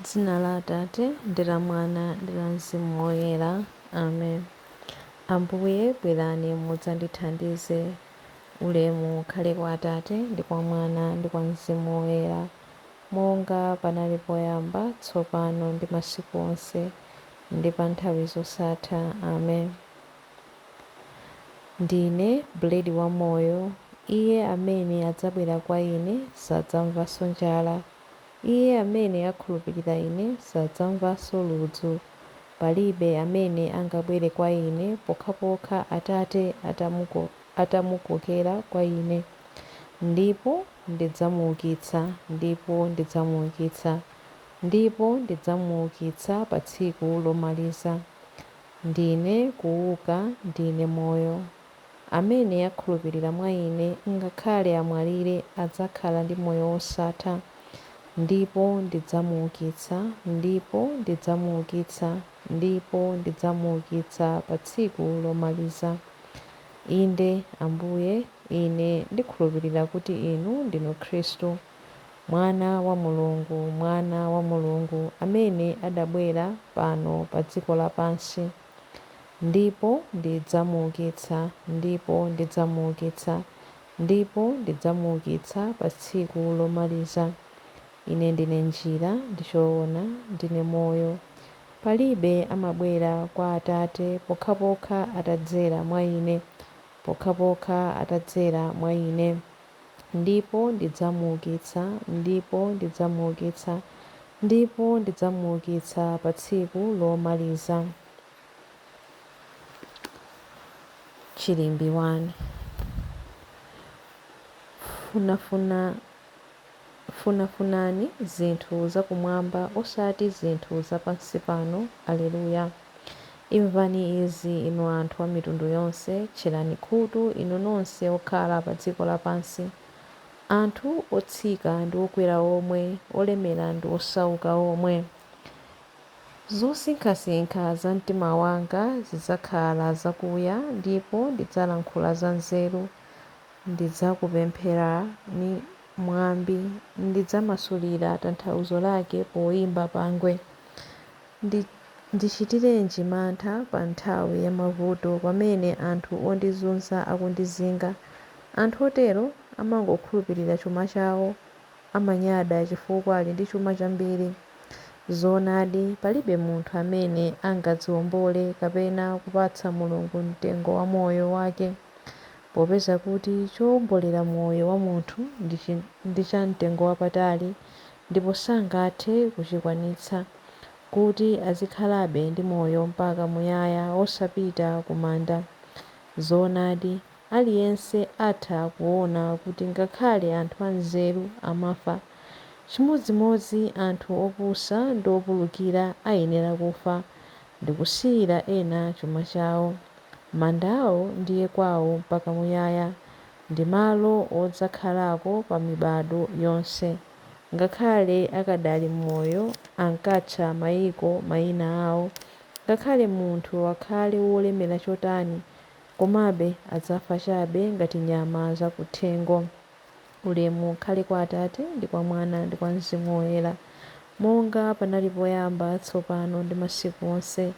Dzina la Atate ndi la Mwana ndi la Mzimu Woyera. Amen. Ambuye bwerani mudzandithandize. Ulemu ukhale kwa Atate ndi kwa Mwana ndi kwa Mzimu Woyera, monga panali poyamba, tsopano ndi masiku onse ndi pa nthawi zosatha. Amen. Ndine buledi wa moyo. Iye amene adzabwera kwa ine sadzamvanso njala. Iye amene akhulupirira ine sadzamvanso ludzu. Palibe amene angabwere kwa ine pokhapokha Atate atamukokera kwa ine. Ndipo ndidzamuukitsa pa tsiku lomaliza. Ndine kuuka, ndine moyo. Amene akhulupirira mwa ine ngakhale amwalire adzakhala ndi moyo wosatha. Ndipo ndidzamuukitsa pa tsiku lomaliza. Inde Ambuye, ine ndikhulupirira kuti inu ndinu Khristu, mwana wa Mulungu amene adabwera pano pa dziko lapansi. Ndipo ndidzamuukitsa pa tsiku lomaliza. Ine ndine njira ndi choona, ndine moyo. Palibe amabwera kwa Atate pokhapokha atadzera mwa ine. Ndipo ndidzamuukitsa pa tsiku lomaliza. Chilimbi 1. Funafunani zinthu zakumwamba osati zinthu zapansi pano. Aleluya. Imvani izi inu anthu a mitundu yonse, tcherani khutu inu nonse okhala pa dziko lapansi. Anthu otsika ndi okwera omwe, olemera ndi osauka omwe. Zosinkhasinkha za mtima wanga zidzakhala zakuya, ndipo ndidzalankhula za nzeru. Ndidzakupempherani mwambi, ndidzamasulira tanthauzo lake poyimba pangwe. Ndichitirenji mantha pa nthawi ya mavuto, pamene anthu ondizunza akundizinga. Anthu otero amangokhulupirira chuma chawo, amanyada chifukwa ali ndi chuma chambiri. Zoonadi, palibe munthu amene angadziwombole kapena kupatsa Mulungu mtengo wa moyo wake, popeza kuti chowombolera moyo wa munthu ndi cha mtengo wapatali, ndipo sangathe kuchikwanitsa, kuti azikhalabe ndi moyo mpaka muyaya osapita ku manda. Zoonadi, aliyense atha kuona kuti ngakhale anthu anzeru amafa. Chimodzimodzi anthu opusa ndi opulukira ayenera kufa ndi kusiyira ena chuma chawo. Mandawo ndiye kwawo mpaka muyaya, ndi malo odzakhalako pa mibado yonse. Ngakhale akadali m'moyo ankatcha mayiko mayina awo. Ngakhale munthu akhale wolemera chotani, komabe adzafa chabe ngati nyama zakuthengo. Ulemu ukhale kwa Atate ndi kwa Mwana ndi kwa Mzimu Woyera, monga panali poyamba, tsopano ndi masiku onse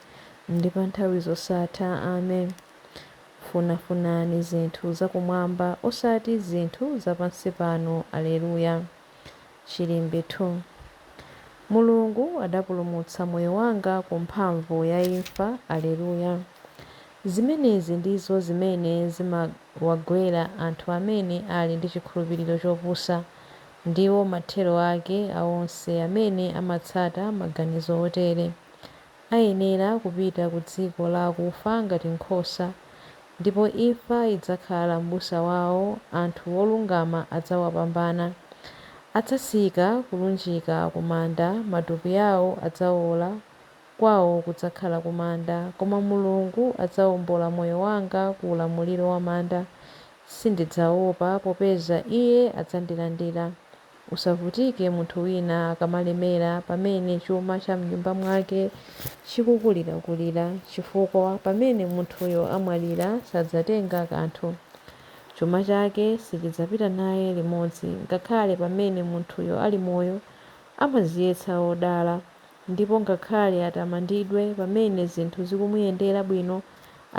ndi pa nthawi zosatha. Amen. Funafunani zinthu zakumwamba osati zinthu zapansi pano. Aleluya. Chilimbi 2. Mulungu adapulumutsa moyo wanga ku mphamvu ya imfa. Aleluya. Zimenezi ndizo zimene zimawagwera anthu amene ali ndi chikhulupiriro chopusa. Ndiwo mathero ake awonse amene amatsata maganizo otere. Ayenera kupita ku dziko la akufa ngati nkhosa, ndipo imfa idzakhala m'busa wawo. Anthu olungama adzawapambana. Adzatsika kulunjika ku manda, matupi awo adzawola, kwawo kudzakhala ku manda. Koma Mulungu adzawombola moyo wanga ku ulamuliro wa manda. Sindidzaopa, popeza Iye adzandilandira. Usavutike munthu wina akamalemera, pamene chuma cha m'nyumba mwake chikukulirakulira, chifukwa pamene munthuyo amwalira sadzatenga kanthu. Chuma chake sichidzapita naye limodzi. Ngakhale pamene munthuyo ali moyo amaziyetsa odala, ndipo ngakhale atamandidwe pamene zinthu zikumuyendera bwino,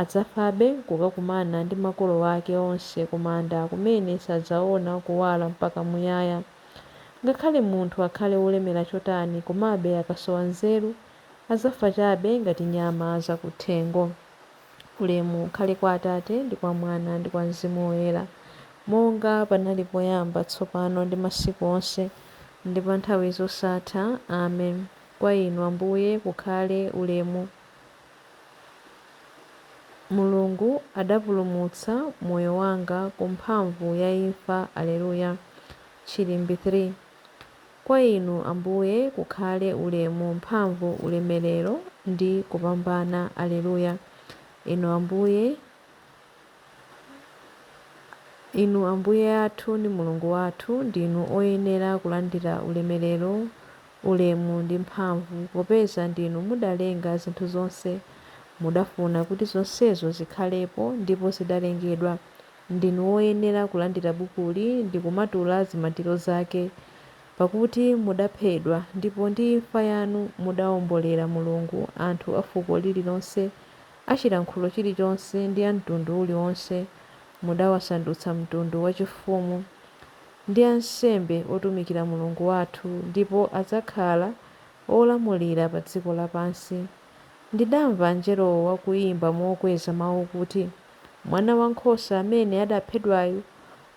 adzafabe kukakumana ndi makolo ake onse ku manda kumene sadzaona kuwala mpaka muyaya. Ngakhale munthu akhale wolemera chotani, komabe akasowa nzeru adzafa chabe ngati nyama zakuthengo. Ulemu ukhale kwa Atate ndi kwa Mwana ndi kwa Mzimu Woyera, monga panali poyamba, tsopano ndi masiku onse ndi pa nthawi zosatha. Amen. Kwa Inu Ambuye kukhale ulemu. Mulungu adapulumutsa moyo wanga ku mphamvu ya imfa. Aleluya. Chilimbi 3. Kwa Inu Ambuye kukhale ulemu, mphamvu, ulemerero ndi kupambana. Aleluya. Inu Ambuye athu ndi Mulungu wathu, ndinu oyenera kulandira ulemerero, ulemu ndi mphamvu, popeza ndinu mudalenga zinthu zonse, mudafuna kuti zonsezo zikhalepo ndipo zidalengedwa. Ndinu oyenera kulandira bukuli ndi kumatula zimatiro zake, pakuti mudaphedwa ndipo ndi imfa yanu mudawombolera Mulungu anthu a fuko lililonse, achilankhulo chilichonse ndi a mtundu uliwonse. Mudawasandutsa mtundu wachifumu ndi ansembe otumikira Mulungu wathu, ndipo adzakhala olamulira pa dziko lapansi. Ndidamva mngelowo wakuyimba mokweza mawu kuti, Mwana Wankhosa amene adaphedwayo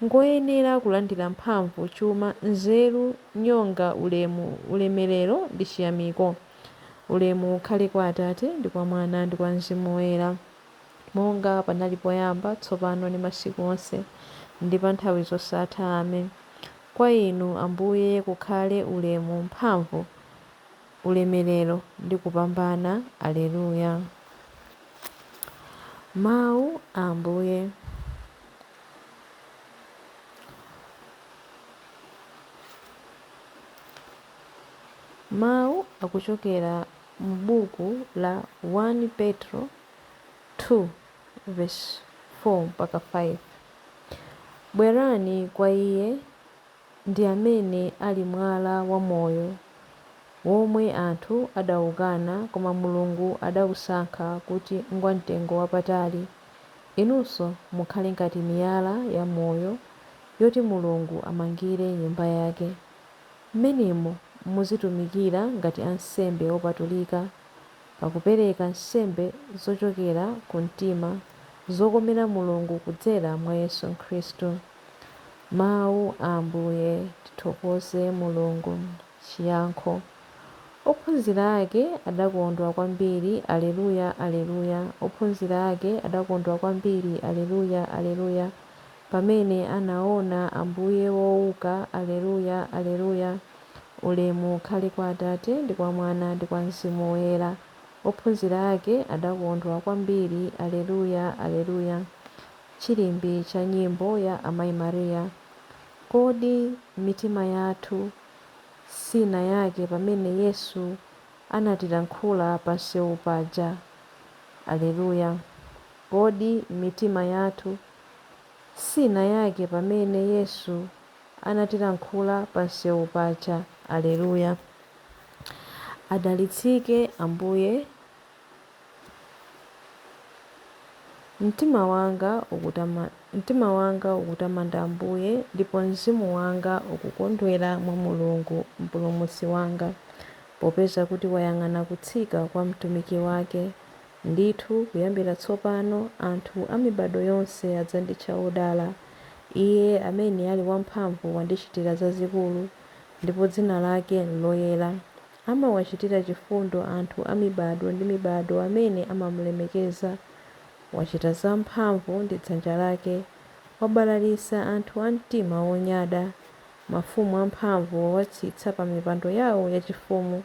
ngoyenera kulandira mphamvu, chuma, nzeru, nyonga, ulemu, ulemerero ndi chiyamiko. Ulemu ukhale kwa Atate ndi kwa Mwana ndi kwa Mzimu Woyera, monga panali poyamba, tsopano ndi masiku onse ndi pa nthawi zosatha. Amen. Kwa Inu Ambuye kukhale ulemu, mphamvu, ulemerero ndi kupambana. Aleluya. Mawu a Ambuye. Mawu akuchokera mu buku la 1 Petro 2 verse 4 mpaka 5. Bwerani kwa Iye, ndi amene ali mwala wa moyo, womwe anthu adawukana, koma Mulungu adawusankha kuti ngwamtengo wapatali. Inunso mukhale ngati miyala ya moyo yoti Mulungu amangire nyumba yake. M'menemo muzitumikira ngati ansembe opatulika, pakupereka nsembe zochokera ku mtima, zokomera Mulungu kudzera mwa Yesu Khristu. Mawu a Ambuye. Tithokoze Mulungu. Chiyankho. Ophunzira ake adakondwa kwambiri. Aleluya, aleluya. Ophunzira ake adakondwa kwambiri. Aleluya, aleluya, pamene anaona Ambuye wouka. Aleluya, aleluya. Ulemu ukhale kwa Atate ndi kwa Mwana ndi kwa Mzimu Woyera. Ophunzira ake adakondwa kwambiri. Aleluya, aleluya. Chilimbi cha nyimbo ya Amayi Mariya. Kodi mitima yathu sinayake pamene Yesu anatilankhula pa msewu paja. Aleluya. Kodi mitima yathu sinayake pamene Yesu anatilankhula pa msewu paja. Aleluya. Adalitsike Ambuye. Mtima wanga ukutamanda Ambuye, ndipo mzimu wanga ukukondwera mwa Mulungu mpulumutsi wanga, popeza kuti wayang'ana kutsika kwa mtumiki wake. Ndithu kuyambira tsopano anthu a mibado yonse adzanditcha odala. Iye amene ali wamphamvu wandichitira zazikulu, ndipo dzina lake loyera. Amawachitira chifundo anthu a mibado ndi mibado amene amamulemekeza. Wachita zamphamvu ndi dzanja lake, wabalalisa anthu a mtima wonyada. Mafumu amphamvu wawatsitsa pa mipando yawo yachifumu,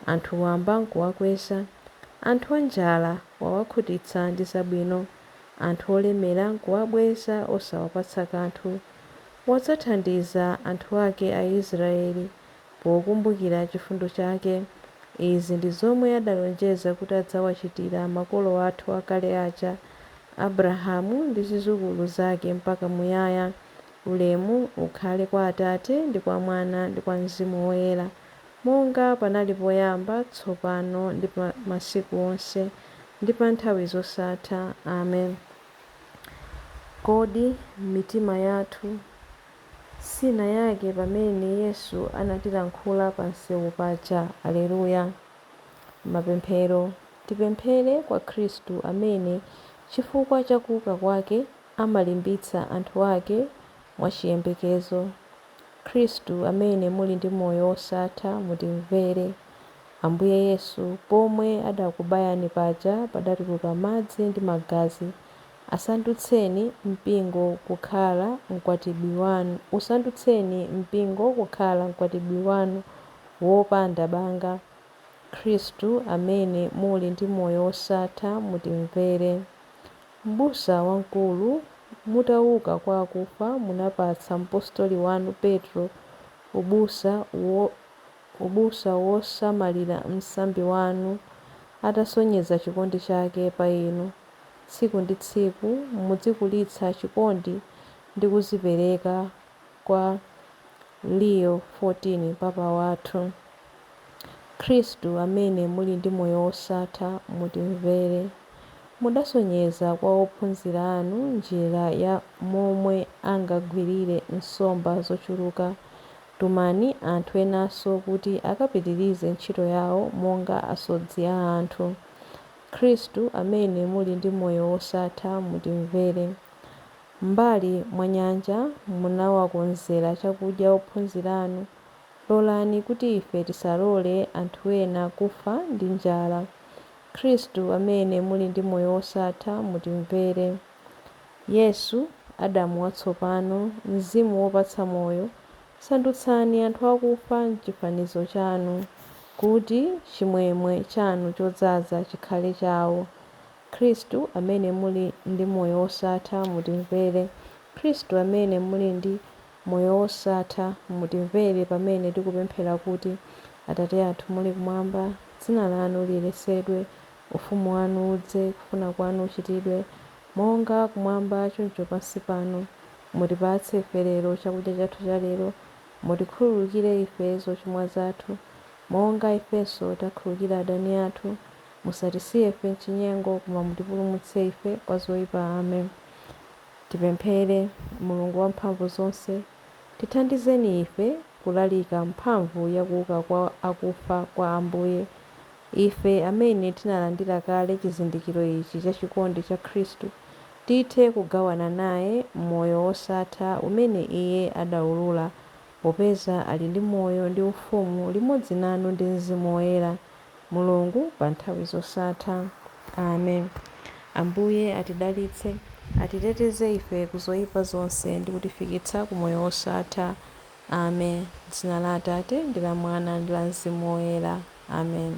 anthu wamba nkuwakweza. Anthu anjala wawakhutitsa ndi zabwino, anthu olemera nkuwabweza osawapatsa kanthu. Wadzathandiza anthu ake a Israeli pokumbukira chifundo chake. Izi ndi zomwe adalonjeza kuti adzawachitira makolo athu akale aja, Abrahamu ndi zidzukulu zake mpaka muyaya. Ulemu ukhale kwa Atate ndi kwa Mwana ndi kwa Mzimu Woyera, monga panali poyamba, tsopano ndi pa masiku onse ndi pa nthawi zosatha. Amen. Kodi mitima yathu sinayake pamene Yesu anatilankhula pa msewu paja? Aleluya. Mapemphero. Tipemphere kwa Khristu amene chifukwa cha kuuka kwake amalimbitsa anthu ake mwachiyembekezo. Khristu amene muli ndi moyo wosatha, mutimvere. Ambuye Yesu, pomwe adakubayani paja padatuluka madzi ndi magazi, usandutseni mpingo kukhala mkwatibwi wanu wopanda banga. Khristu amene muli ndi moyo wosatha, mutimvere. M'busa wamkulu, mutauka kwa akufa, munapatsa mpostoli wanu Petro ubusa wosamalira msambi wanu, atasonyeza chikondi chake pa inu. Tsiku ndi tsiku mudzikulitsa chikondi ndi kuzipereka kwa Leo 14 Papa wathu. Khristu amene muli ndi moyo wosatha, mutimvere. Mudasonyeza kwa ophunzira anu njira ya momwe angagwirire nsomba zochuluka. Tumani anthu enanso kuti akapitirize ntchito yawo monga asodzi a anthu. Khristu amene muli ndi moyo wosatha, mutimvere. M'mbali mwa nyanja munawakonzera chakudya ophunzira anu. Lolani kuti ife tisalole anthu ena kufa ndi njala. Khristu amene muli ndi moyo wosatha, mutimvere. Yesu, Adamu watsopano, Mzimu wopatsa moyo, sandutsani anthu akufa m'chifanizo chanu, kuti chimwemwe chanu chodzaza chikhale chawo. Khristu amene muli ndi moyo wosatha, mutimvere. Khristu amene muli ndi moyo wosatha, mutimvere pamene tikupemphera kuti: Atate athu muli kumwamba, dzina lanu liyeretsedwe, ufumu wanu udze, kufuna kwanu kuchitidwe monga kumwamba choncho pansi pano. Mutipatse ife lero chakudya chathu cha lero. Mutikhululukire ife zochimwa zathu monga ifenso takhululukira adani athu. Musatisiye ife m'chinyengo, koma mutipulumutse ife kwa zoyipa. Amen. Tipemphere. Mulungu wamphamvu zonse, tithandizeni ife kulalika mphamvu yakuuka kwa akufa kwa Ambuye. Ife amene tinalandira kale chizindikiro ichi cha chikondi cha Khristu, tithe kugawana naye moyo wosatha umene iye adaulula, popeza ali ndi moyo ndi ufumu limodzi nanu ndi Mzimu Woyera, Mulungu pa nthawi zosatha. Amen. Ambuye atidalitse, atiteteze ife ku zoyipa zonse ndi kutifikitsa ku moyo wosatha. Amen. Dzina la Atate ndi la Mwana ndi la Mzimu Woyera. Amen.